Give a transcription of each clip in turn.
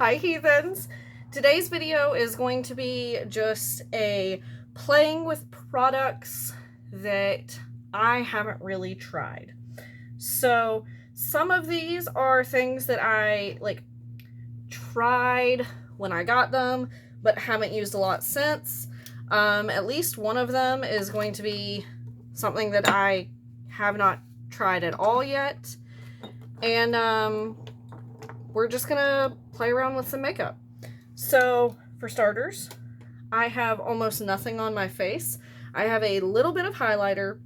Hi heathens! Today's video is going to be just a playing with products that I haven't really tried. So some of these are things that I tried when I got them but haven't used a lot since. At least one of them is going to be something that I have not tried at all yet. And we're just gonna play around with some makeup. So for starters, I have almost nothing on my face. I have a little bit of highlighter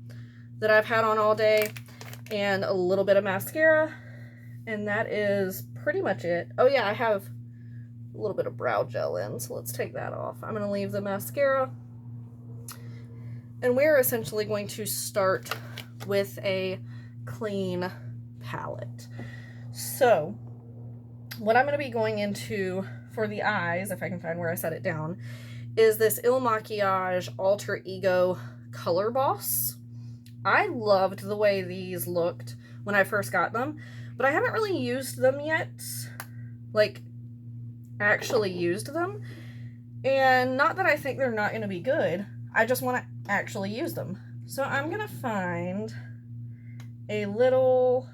that I've had on all day and a little bit of mascara, and that is pretty much it. Oh yeah, I have a little bit of brow gel in, so let's take that off. I'm gonna leave the mascara, and we're essentially going to start with a clean palette. So what I'm going to be going into for the eyes, if I can find where I set it down, is this Il Makiage Alter Ego Color Boss. I loved the way these looked when I first got them, but I haven't really used them yet, like actually used them. And not that I think they're not going to be good, I just want to actually use them. So I'm going to find a little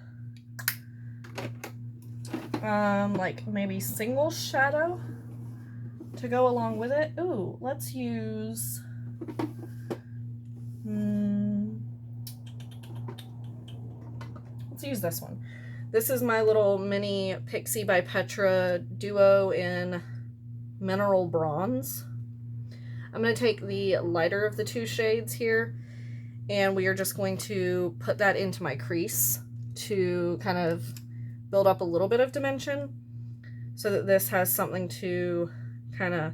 like maybe single shadow to go along with it. Ooh, let's use this one. This is my little mini Pixie by Petra duo in Mineral Bronze. I'm going to take the lighter of the two shades here, and we are just going to put that into my crease to kind of build up a little bit of dimension so that this has something to kind of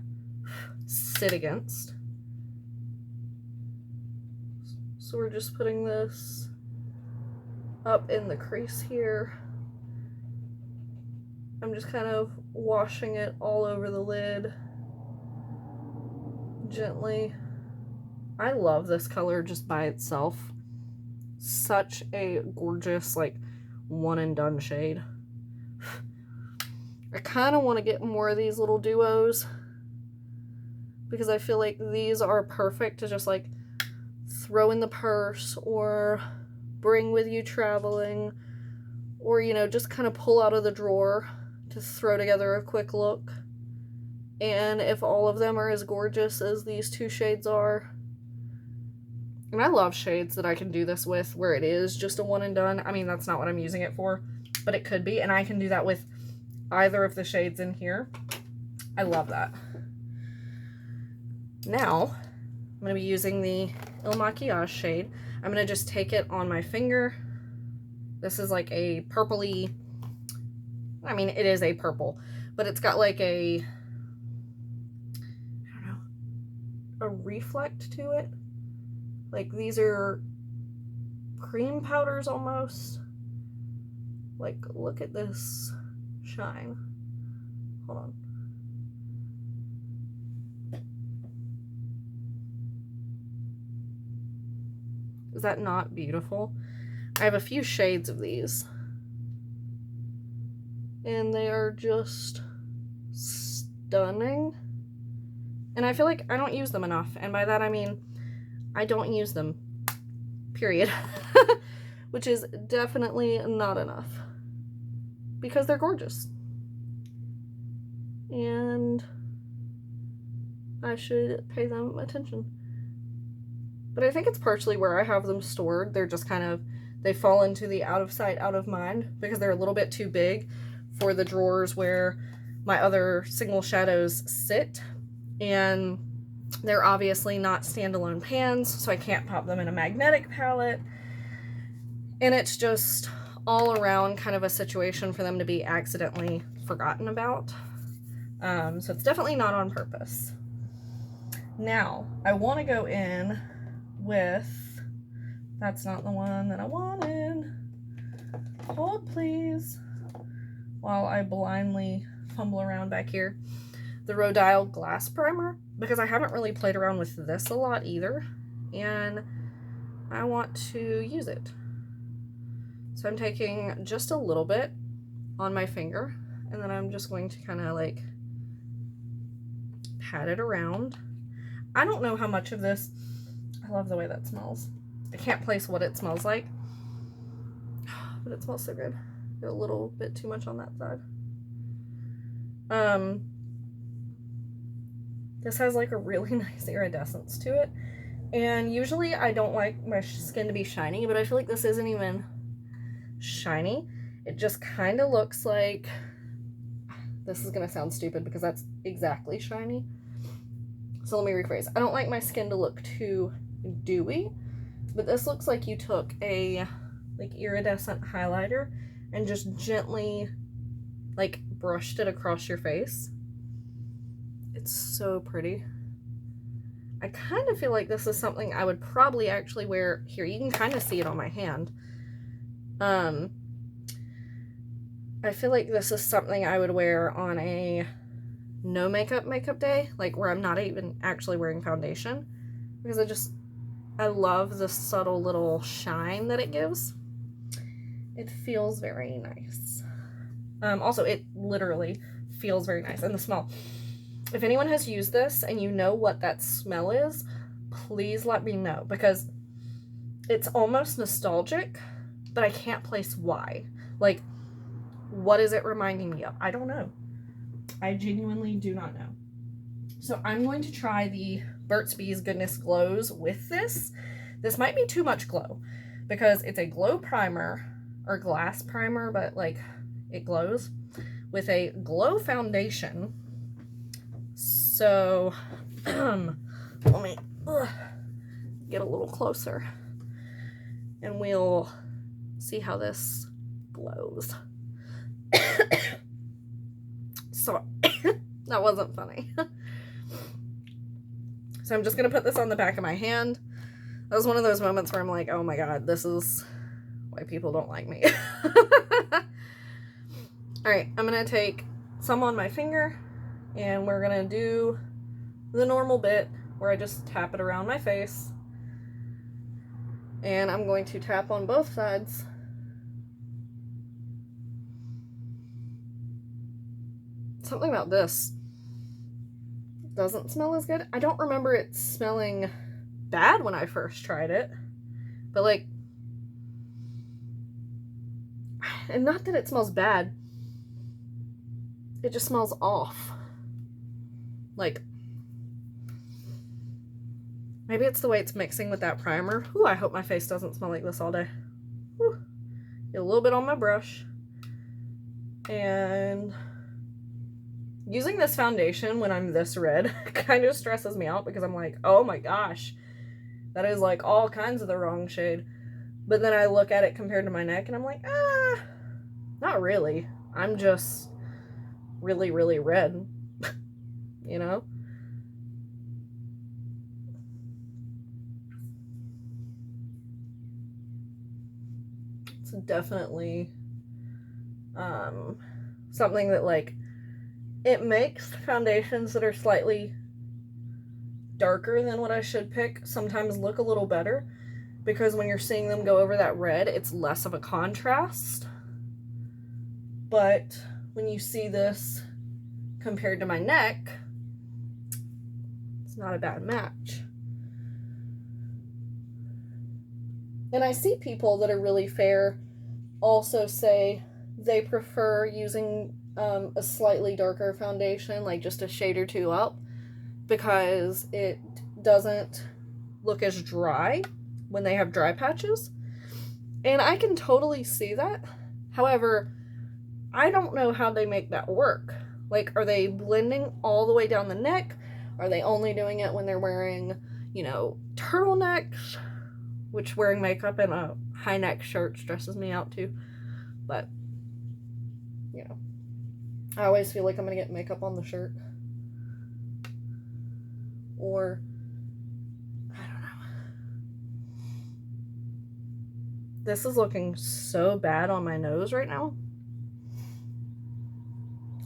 sit against. So we're just putting this up in the crease here. I'm just kind of washing it all over the lid gently. I love this color just by itself. Such a gorgeous, like, one and done shade. I kind of want to get more of these little duos because I feel like these are perfect to just like throw in the purse or bring with you traveling, or, you know, just kind of pull out of the drawer to throw together a quick look. And if all of them are as gorgeous as these two shades are, and I love shades that I can do this with where it is just a one and done. I mean, that's not what I'm using it for, but it could be, and I can do that with either of the shades in here. I love that. Now, I'm going to be using the Il Makiage shade. I'm going to just take it on my finger. This is like a purpley, I mean, it is a purple, but it's got like a, I don't know, a reflect to it. Like, these are cream powders almost. Like, look at this shine. Hold on. Is that not beautiful? I have a few shades of these, and they are just stunning. And I feel like I don't use them enough, and by that I mean I don't use them, period. Which is definitely not enough, because they're gorgeous and I should pay them attention. But I think it's partially where I have them stored. They're just kind of, they fall into the out of sight, out of mind, because they're a little bit too big for the drawers where my other single shadows sit, and they're obviously not standalone pans, so I can't pop them in a magnetic palette, and it's just all around kind of a situation for them to be accidentally forgotten about. So it's definitely not on purpose. Now, I want to go in with, that's not the one that I wanted. Hold please, while I blindly fumble around back here. The Rodial Glass Primer, because I haven't really played around with this a lot either, and I want to use it. So I'm taking just a little bit on my finger. and then I'm just going to kind of like pat it around. I don't know how much of this, I love the way that smells. I can't place what it smells like, but it smells so good. A little bit too much on that side. This has like a really nice iridescence to it. And usually I don't like my skin to be shiny, but I feel like this isn't even shiny. It just kind of looks like, this is gonna sound stupid because that's exactly shiny. So let me rephrase. I don't like my skin to look too dewy, but this looks like you took a like iridescent highlighter and just gently like brushed it across your face. It's so pretty. I kind of feel like this is something I would probably actually wear. Here, you can kind of see it on my hand. I feel like this is something I would wear on a no makeup day, like where I'm not even actually wearing foundation, because I love the subtle little shine that it gives. It feels very nice. Also, it literally feels very nice. And the smell. If anyone has used this and you know what that smell is, please let me know, because it's almost nostalgic, but I can't place why. Like, what is it reminding me of? I don't know. I genuinely do not know. So I'm going to try the Burt's Bees Goodness Glows with this. This might be too much glow because it's a glow primer or glass primer, but like it glows with a glow foundation. So let me get a little closer and we'll see how this glows. So that wasn't funny. So I'm just gonna put this on the back of my hand. That was one of those moments where I'm like, oh my god, this is why people don't like me. Alright, I'm gonna take some on my finger and we're gonna do the normal bit where I just tap it around my face. And I'm going to tap on both sides. Something about this doesn't smell as good. I don't remember it smelling bad when I first tried it, but like, and not that it smells bad, it just smells off. Like, maybe it's the way it's mixing with that primer. Ooh, I hope my face doesn't smell like this all day. Ooh. Get a little bit on my brush. And using this foundation when I'm this red kind of stresses me out because I'm like, oh my gosh, that is like all kinds of the wrong shade. But then I look at it compared to my neck and I'm like, not really. I'm just really, really red, you know? It's definitely something that like, it makes foundations that are slightly darker than what I should pick sometimes look a little better, because when you're seeing them go over that red, it's less of a contrast. But when you see this compared to my neck, it's not a bad match. And I see people that are really fair also say they prefer using a slightly darker foundation, like just a shade or two up, because it doesn't look as dry when they have dry patches. And I can totally see that. However, I don't know how they make that work. Like, are they blending all the way down the neck? Are they only doing it when they're wearing, you know, turtlenecks? Which wearing makeup in a high neck shirt stresses me out too. But, you know, I always feel like I'm gonna get makeup on the shirt. Or, I don't know. This is looking so bad on my nose right now.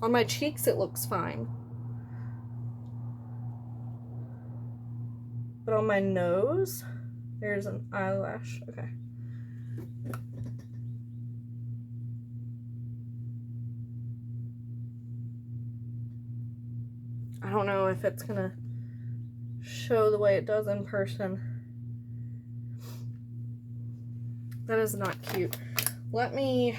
On my cheeks, it looks fine. But on my nose, there's an eyelash. Okay. I don't know if it's gonna show the way it does in person. That is not cute. I'm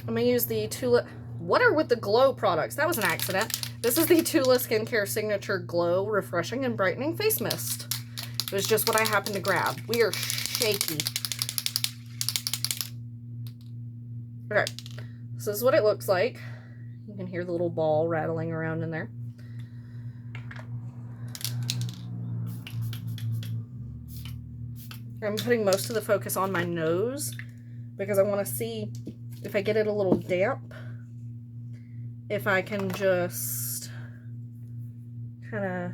gonna use the Tula. What are with the glow products? That was an accident. This is the Tula Skincare Signature Glow Refreshing and Brightening Face Mist. It was just what I happened to grab. We are shaky. Okay, this is what it looks like. You can hear the little ball rattling around in there. I'm putting most of the focus on my nose because I want to see if I get it a little damp, if I can just kind of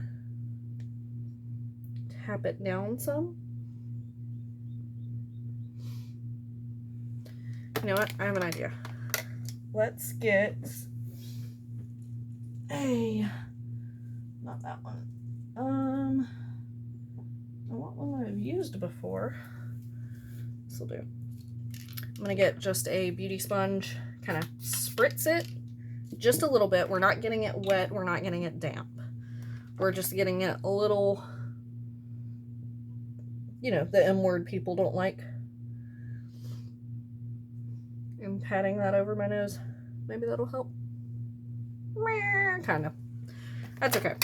tap it down some. You know what? I have an idea. Let's get not that one. I want one that I've used before. This will do. I'm gonna get just a beauty sponge, kind of spritz it just a little bit. We're not getting it wet, we're not getting it damp. We're just getting it a little, you know, the M word people don't like. And patting that over my nose. Maybe that'll help. Kind of. That's okay.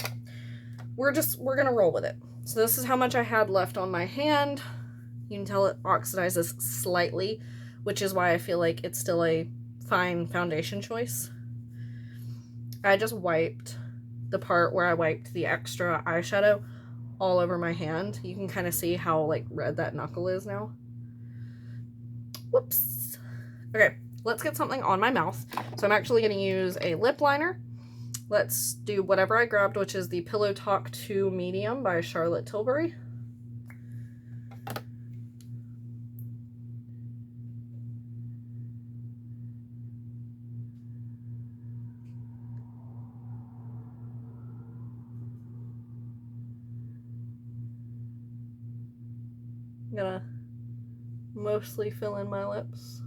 We're gonna roll with it. So this is how much I had left on my hand. You can tell it oxidizes slightly, which is why I feel like it's still a fine foundation choice. I just wiped the part where I wiped the extra eyeshadow all over my hand. You can kind of see how like red that knuckle is now. Whoops. Okay, let's get something on my mouth. So I'm actually going to use a lip liner. Let's do whatever I grabbed, which is the Pillow Talk 2 Medium by Charlotte Tilbury. I'm gonna mostly fill in my lips.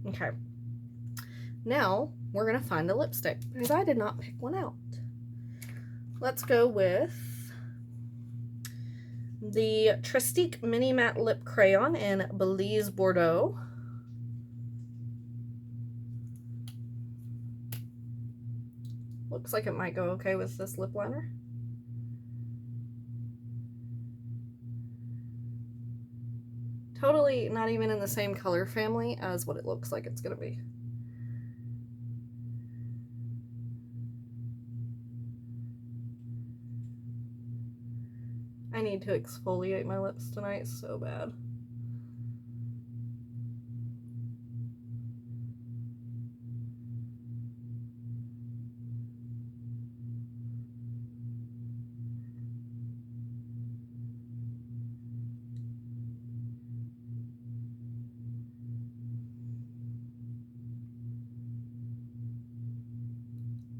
Okay, now we're gonna find a lipstick because I did not pick one out. Let's go with the Tristique Mini Matte Lip Crayon in Belize Bordeaux. Looks like it might go okay with this lip liner. Totally not even in the same color family as what it looks like it's gonna be. I need to exfoliate my lips tonight so bad.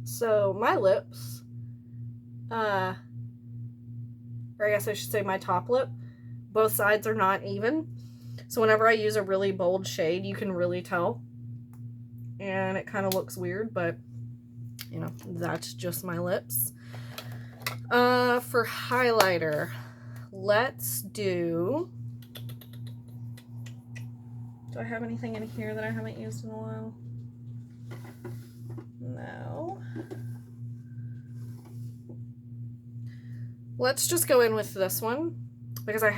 So my lips, or I guess I should say my top lip, both sides are not even. So whenever I use a really bold shade, you can really tell. And it kind of looks weird, but you know, that's just my lips. For highlighter, let's do I have anything in here that I haven't used in a while? No. Let's just go in with this one because I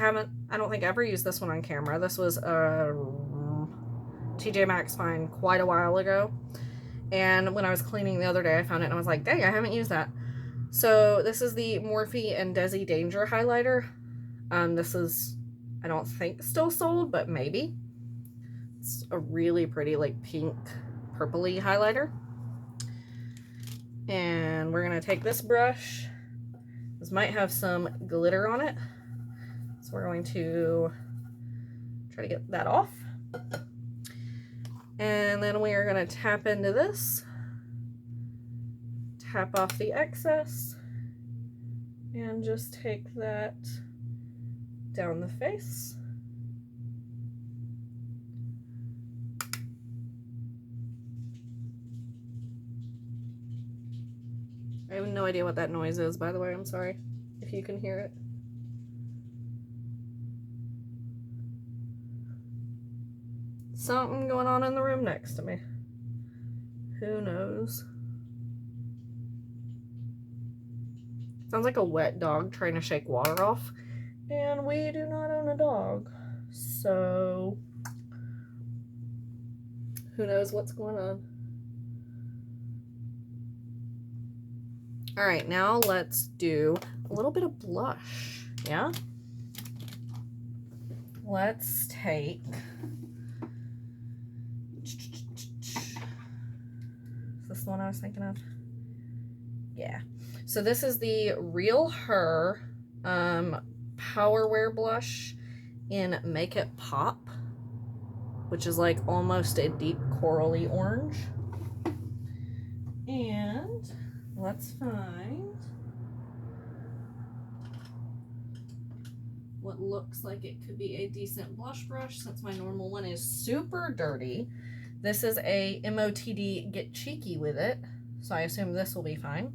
don't think ever used this one on camera. This was a TJ Maxx find quite a while ago. And when I was cleaning the other day, I found it and I was like, dang, I haven't used that. So this is the Morphe and Desi Danger highlighter. This is, I don't think still sold, but maybe. It's a really pretty like pink purpley highlighter. And we're gonna take this brush, This might have some glitter on it. So we're going to try to get that off. And then we are going to tap into this. Tap off the excess. And just take that down the face. I have no idea what that noise is, by the way. I'm sorry if you can hear it. Something going on in the room next to me. Who knows? Sounds like a wet dog trying to shake water off. And we do not own a dog. So who knows what's going on? All right, now let's do a little bit of blush. Yeah? Let's take... Is this the one I was thinking of? Yeah. So this is the Real Her Power Wear Blush in Make It Pop, which is like almost a deep corally orange. And let's find what looks like it could be a decent blush brush, since my normal one is super dirty. This is a MOTD Get Cheeky with it, so I assume this will be fine.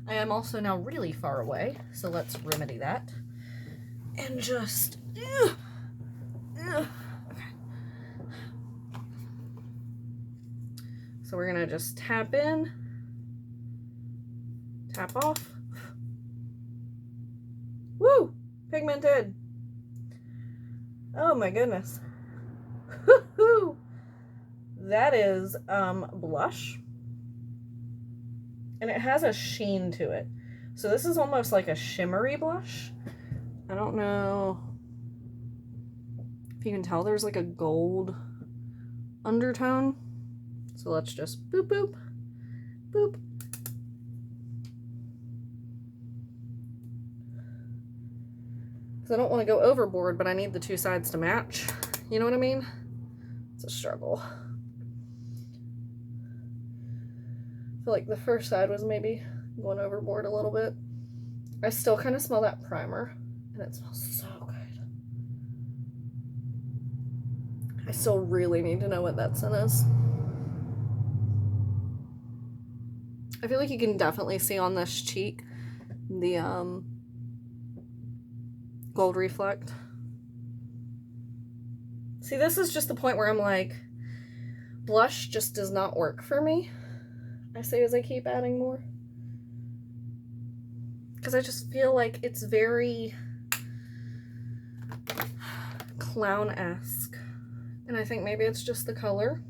I am also now really far away, so let's remedy that. And just... Okay. So we're going to just tap in, tap off. Woo! Pigmented! Oh my goodness. Woohoo! That is blush. And it has a sheen to it. So this is almost like a shimmery blush. I don't know if you can tell there's like a gold undertone. So let's just boop, boop, boop. Because I don't want to go overboard, but I need the two sides to match. You know what I mean? It's a struggle. I feel like the first side was maybe going overboard a little bit. I still kind of smell that primer, and it smells so good. I still really need to know what that scent is. I feel like you can definitely see on this cheek the gold reflect. See, this is just the point where I'm like, blush just does not work for me. I say as I keep adding more. Because I just feel like it's very clown-esque. And I think maybe it's just the color.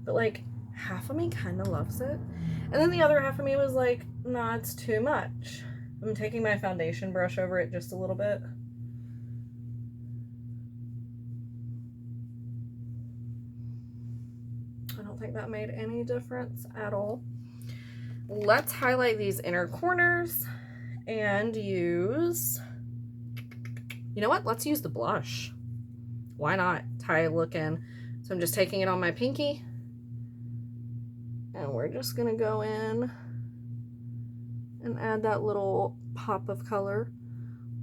But like, half of me kind of loves it. And then the other half of me was like, nah, it's too much. I'm taking my foundation brush over it just a little bit. I don't think that made any difference at all. Let's highlight these inner corners and use, you know what? Let's use the blush. Why not? Thai looking. So I'm just taking it on my pinky and we're just gonna go in and add that little pop of color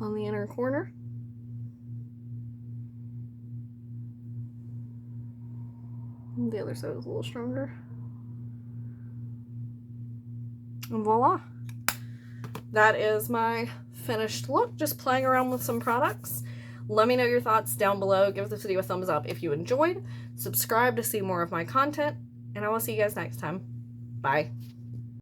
on the inner corner. The other side is a little stronger. And voila. That is my finished look, just playing around with some products. Let me know your thoughts down below. Give this video a thumbs up if you enjoyed. Subscribe to see more of my content, and I will see you guys next time. Bye.